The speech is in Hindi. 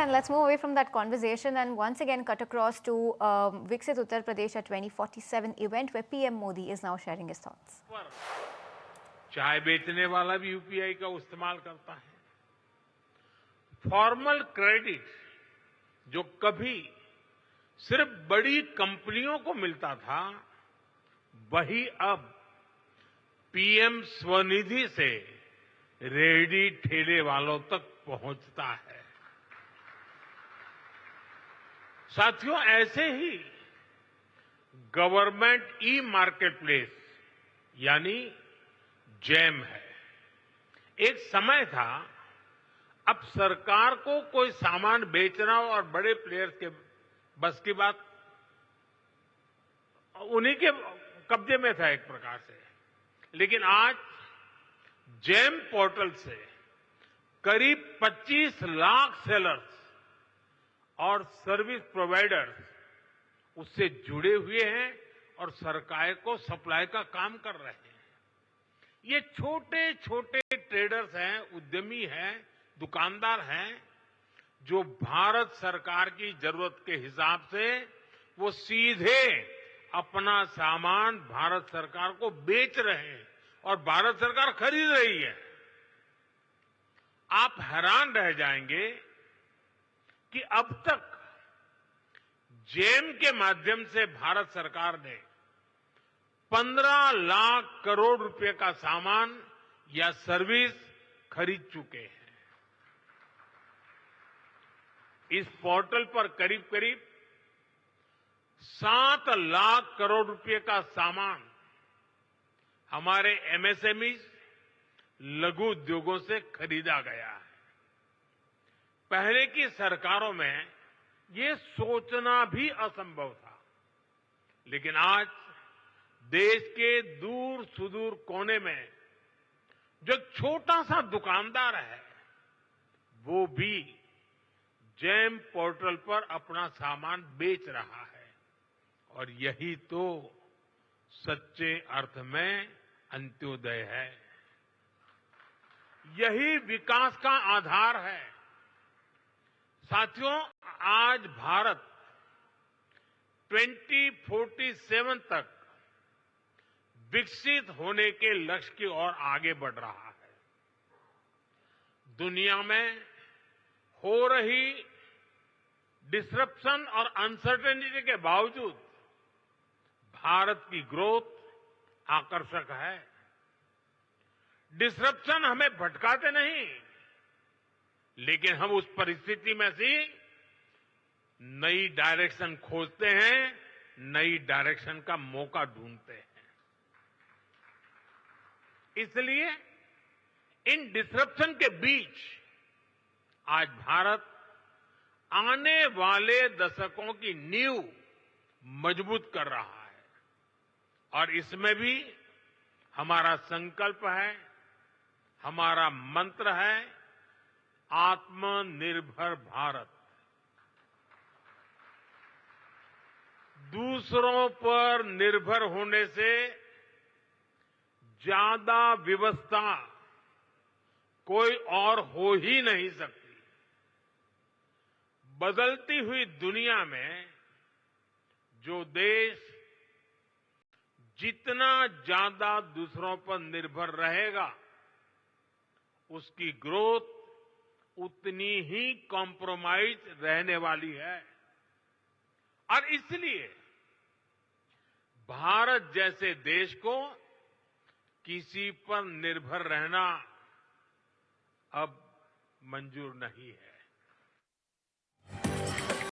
and let's move away from that conversation and once again cut across to Viksit Uttar Pradesh at 2047 event where PM Modi is now sharing his thoughts. चाय बेचने वाला भी यूपीआई का इस्तेमाल करता है। फॉर्मल क्रेडिट जो कभी सिर्फ बड़ी कंपनियों को मिलता था, वही अब पीएम स्वनिधि से रेहड़ी ठेले वालों तक पहुंचता है। साथियों, ऐसे ही गवर्नमेंट ई मार्केटप्लेस यानी जैम है। एक समय था, अब सरकार को कोई सामान बेचना और बड़े प्लेयर्स के बस की बात, उन्हीं के कब्जे में था एक प्रकार से। लेकिन आज जैम पोर्टल से करीब 25 लाख सेलर्स और सर्विस प्रोवाइडर्स उससे जुड़े हुए हैं और सरकार को सप्लाई का काम कर रहे हैं। ये छोटे छोटे ट्रेडर्स हैं, उद्यमी हैं, दुकानदार हैं, जो भारत सरकार की जरूरत के हिसाब से वो सीधे अपना सामान भारत सरकार को बेच रहे हैं और भारत सरकार खरीद रही है। आप हैरान रह जाएंगे कि अब तक जेम के माध्यम से भारत सरकार ने 15 लाख करोड़ रुपए का सामान या सर्विस खरीद चुके हैं। इस पोर्टल पर करीब करीब 7 लाख करोड़ रुपए का सामान हमारे एमएसएमई लघु उद्योगों से खरीदा गया है। पहले की सरकारों में ये सोचना भी असंभव था, लेकिन आज देश के दूर सुदूर कोने में जो छोटा सा दुकानदार है, वो भी जैम पोर्टल पर अपना सामान बेच रहा है। और यही तो सच्चे अर्थ में अंत्योदय है, यही विकास का आधार है। साथियों, आज भारत 2047 तक विकसित होने के लक्ष्य की ओर आगे बढ़ रहा है। दुनिया में हो रही डिसरप्शन और अनसर्टेनिटी के बावजूद भारत की ग्रोथ आकर्षक है। डिसरप्शन हमें भटकाते नहीं, लेकिन हम उस परिस्थिति में से नई डायरेक्शन खोजते हैं, नई डायरेक्शन का मौका ढूंढते हैं। इसलिए इन डिसरप्शन के बीच आज भारत आने वाले दशकों की नींव मजबूत कर रहा है और इसमें भी हमारा संकल्प है, हमारा मंत्र है आत्मनिर्भर भारत। दूसरों पर निर्भर होने से ज्यादा व्यवस्था कोई और हो ही नहीं सकती। बदलती हुई दुनिया में जो देश जितना ज्यादा दूसरों पर निर्भर रहेगा, उसकी ग्रोथ उतनी ही कॉम्प्रोमाइज रहने वाली है। और इसलिए भारत जैसे देश को किसी पर निर्भर रहना अब मंजूर नहीं है।